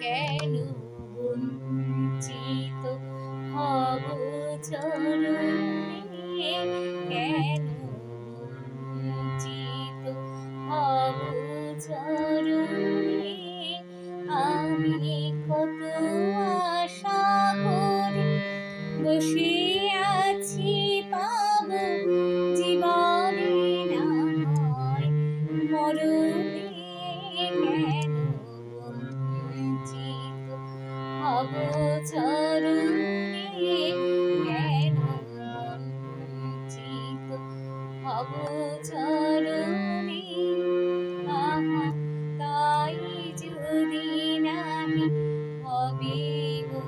কেন বঞ্চিত হব চরণে, কেন বঞ্চিত হব চরণে। আমি কত আশা করে বসে আছি, পাব জীবনে না হয় মরণে। কেন বঞ্চিত হব চরণে, কেন বঞ্চিত হব চরণে। আহা, তাই যদি নাহি হবে গো,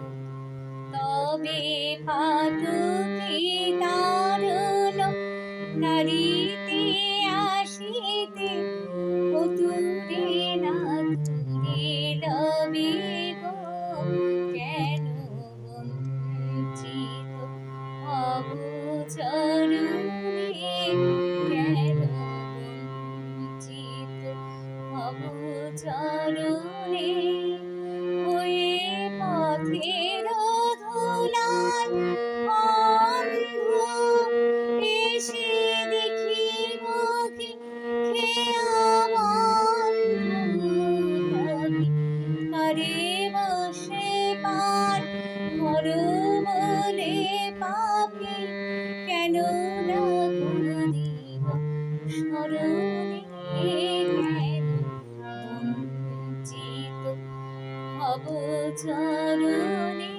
তবে ফাটকে তারুণ নারীতে আসিতে অতুরে না তুরে লবে গো। কেন বঞ্চিত হব চরণে, কেন বঞ্চিত হব চরণে। ওয়ে পথের ধুলায় অন্ধ এসে দেখি মুখে খেয়া বন্ধ, তবে তারে বসে পার কর বলে পাপি, কেন না দিব স্মরণে। কেন বঞ্চিত হব চরণে।